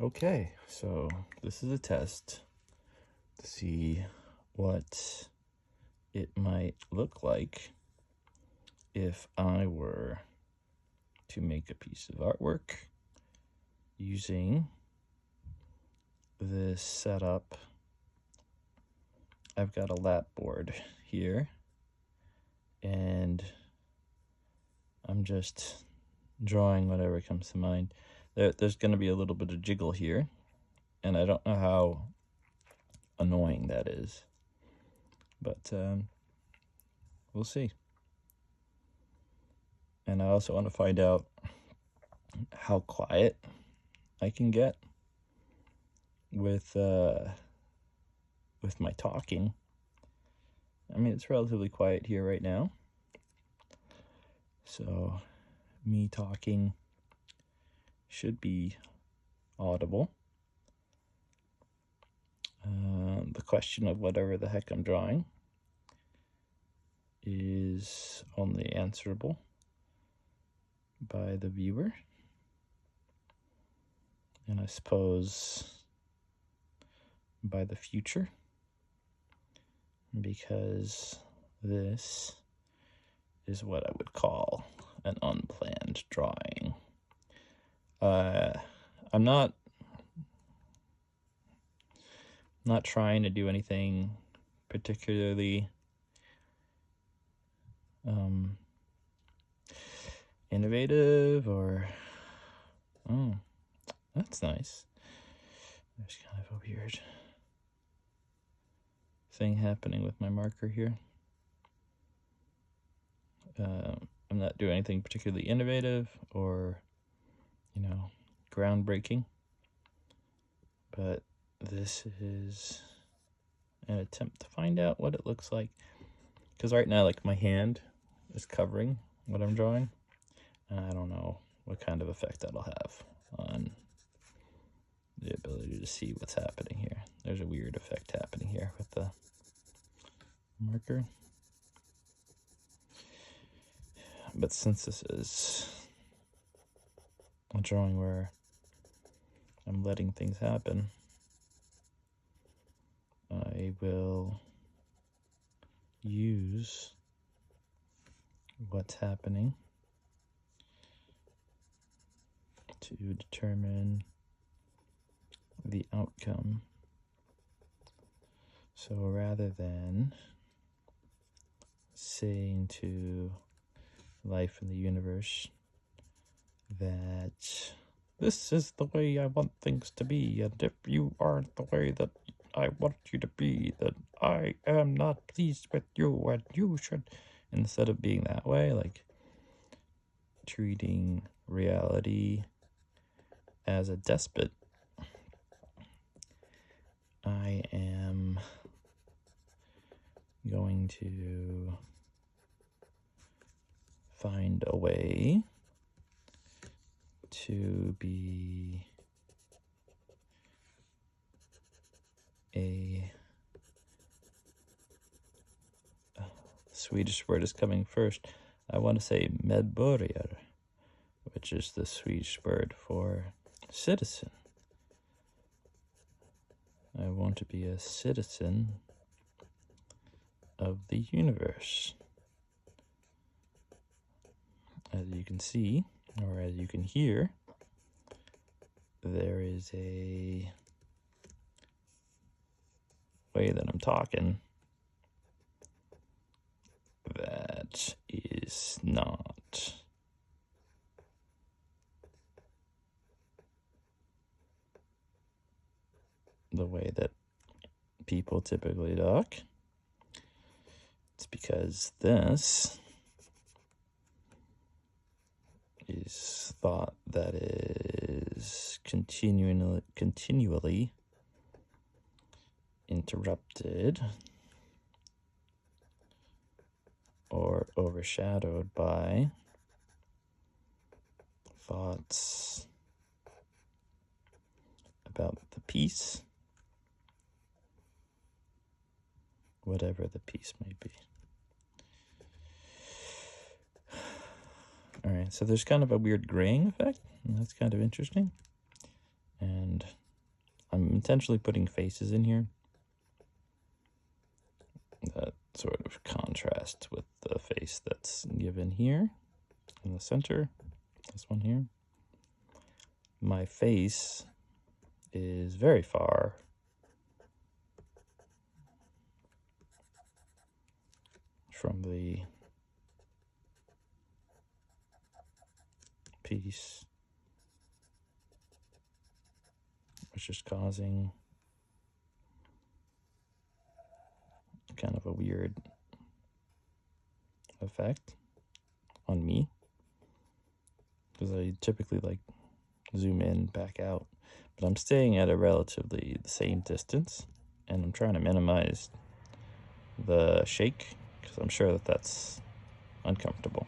Okay, so this is a test to see what it might look like if I were to make a piece of artwork using this setup. I've got a lap board here, and I'm just drawing whatever comes to mind. There's going to be a little bit of jiggle here, and I don't know how annoying that is, but we'll see. And I also want to find out how quiet I can get with my talking. I mean, it's relatively quiet here right now, so me talking should be audible. The question of whatever the heck I'm drawing is only answerable by the viewer, and I suppose by the future, because this is what I would call an unplanned drawing. I'm not trying to do anything particularly innovative or, oh, that's nice. There's kind of a weird thing happening with my marker here. I'm not doing anything particularly innovative or, groundbreaking, but this is an attempt to find out what it looks like. Because right now, like, my hand is covering what I'm drawing, and I don't know what kind of effect that'll have on the ability to see what's happening here. There's a weird effect happening here with the marker. But since this is a drawing where I'm letting things happen, I will use what's happening to determine the outcome. So rather than saying to life in the universe that this is the way I want things to be, and if you aren't the way that I want you to be, then I am not pleased with you, and you should, instead of being that way, like treating reality as a despot, I am going to find a way to be a Swedish word is coming first. I want to say medborgare, which is the Swedish word for citizen. I want to be a citizen of the universe. As you can see, or as you can hear, there is a way that I'm talking that is not the way that people typically talk. It's because this is thought that is continually interrupted or overshadowed by thoughts about the piece, whatever the piece may be. All right, so there's kind of a weird graying effect, and that's kind of interesting. And I'm intentionally putting faces in here that sort of contrast with the face that's given here in the center, this one here. My face is very far from the piece, which is causing kind of a weird effect on me, because I typically like zoom in, back out, but I'm staying at a relatively the same distance, and I'm trying to minimize the shake because I'm sure that that's uncomfortable.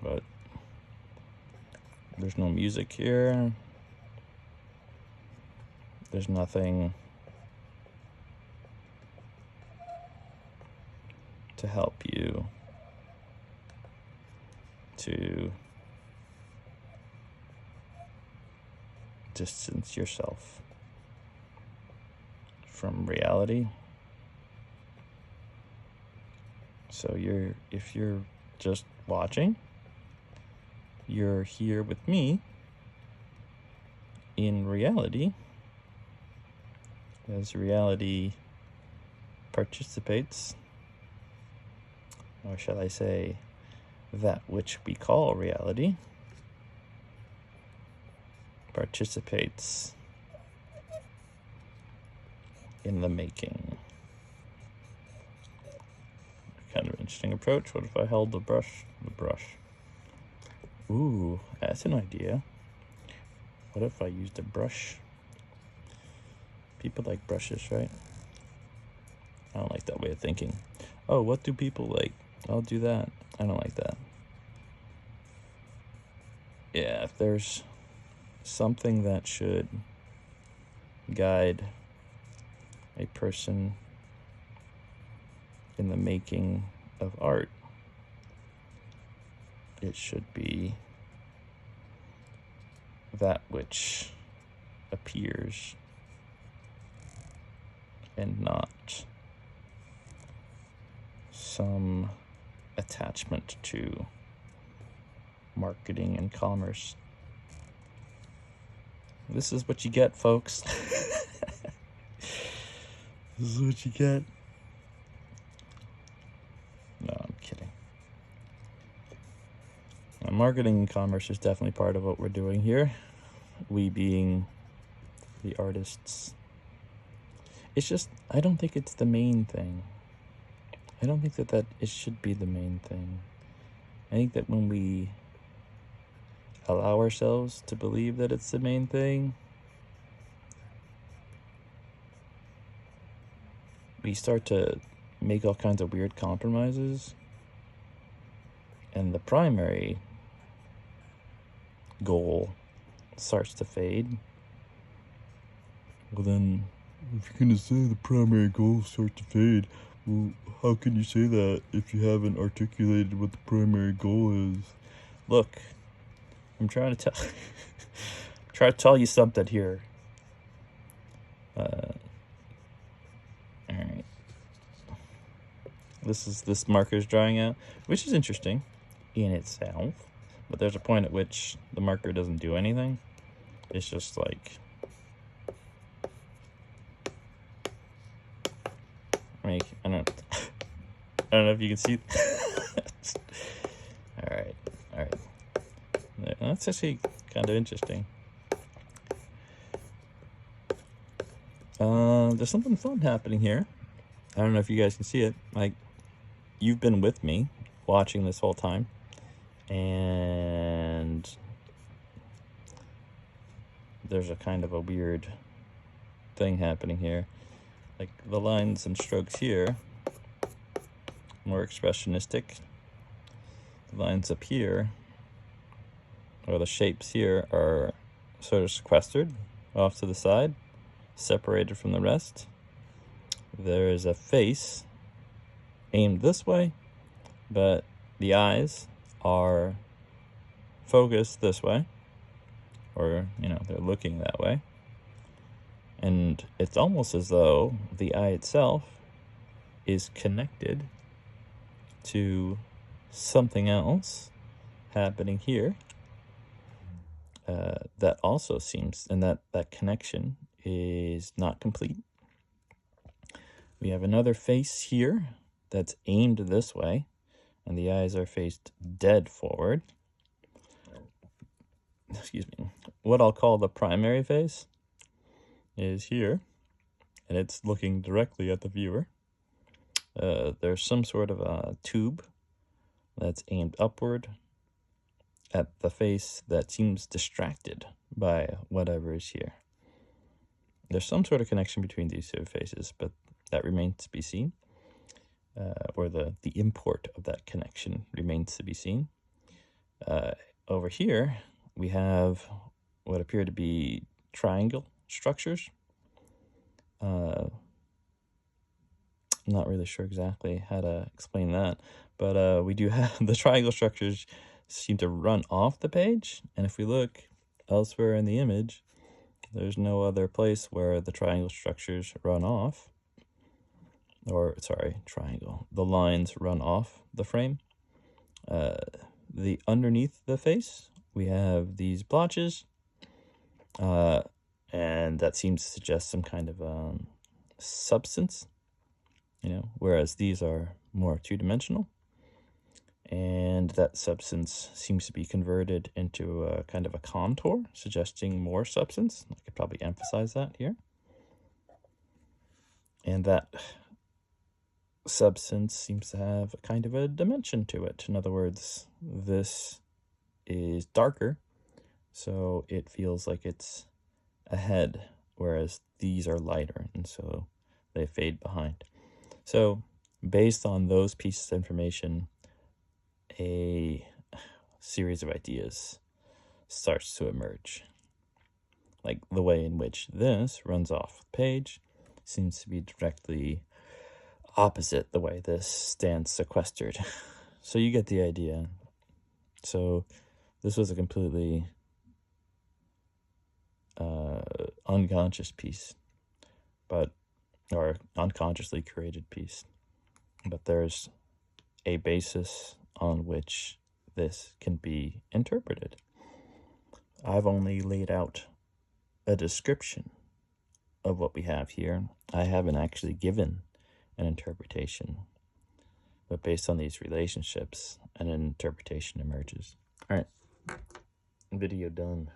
But there's no music here. There's nothing to help you to distance yourself from reality. So if you're just watching, you're here with me in reality, as reality participates, or shall I say, that which we call reality participates in the making. Kind of interesting approach. What if I held the brush? Ooh, that's an idea. What if I used a brush? People like brushes, right? I don't like that way of thinking. Oh, what do people like? I'll do that. I don't like that. Yeah, if there's something that should guide a person in the making of art, it should be that which appears and not some attachment to marketing and commerce. This is what you get, folks. This is what you get. No, I'm kidding. Marketing and commerce is definitely part of what we're doing here. We being the artists. It's just, I don't think it's the main thing. I don't think that it should be the main thing. I think that when we allow ourselves to believe that it's the main thing, we start to make all kinds of weird compromises, and the primary goal starts to fade. Well then, if you're gonna say the primary goal starts to fade, well, how can you say that if you haven't articulated what the primary goal is? Look, I'm trying to tell you something here. All right. This marker's drying out, which is interesting in itself. But there's a point at which the marker doesn't do anything. It's just like, I don't know if you can see. All right. That's actually kind of interesting. There's something fun happening here. I don't know if you guys can see it. Like, you've been with me watching this whole time, and there's a kind of a weird thing happening here. Like, the lines and strokes here, more expressionistic. The lines up here, or the shapes here, are sort of sequestered off to the side, separated from the rest. There is a face aimed this way, but the eyes are focused this way, or, they're looking that way. And it's almost as though the eye itself is connected to something else happening here. That also seems, and that connection is not complete. We have another face here that's aimed this way, and the eyes are faced dead forward. Excuse me. What I'll call the primary face is here, and it's looking directly at the viewer. There's some sort of a tube that's aimed upward at the face that seems distracted by whatever is here. There's some sort of connection between these two faces, but that remains to be seen, or the import of that connection remains to be seen. Over here, we have what appear to be triangle structures. I'm not really sure exactly how to explain that, but we do have the triangle structures seem to run off the page, and if we look elsewhere in the image, there's no other place where the triangle structures run off, or sorry, the lines run off the frame. The underneath the face, we have these blotches, and that seems to suggest some kind of substance, whereas these are more two-dimensional. And that substance seems to be converted into a kind of a contour, suggesting more substance. I could probably emphasize that here. And that substance seems to have a kind of a dimension to it. In other words, this is darker, so it feels like it's ahead, whereas these are lighter, and so they fade behind. So based on those pieces of information, a series of ideas starts to emerge. Like the way in which this runs off the page seems to be directly opposite the way this stands sequestered. So you get the idea. So this was a completely unconscious piece, or unconsciously created piece. But there's a basis on which this can be interpreted. I've only laid out a description of what we have here. I haven't actually given an interpretation, but based on these relationships, an interpretation emerges. All right, video done.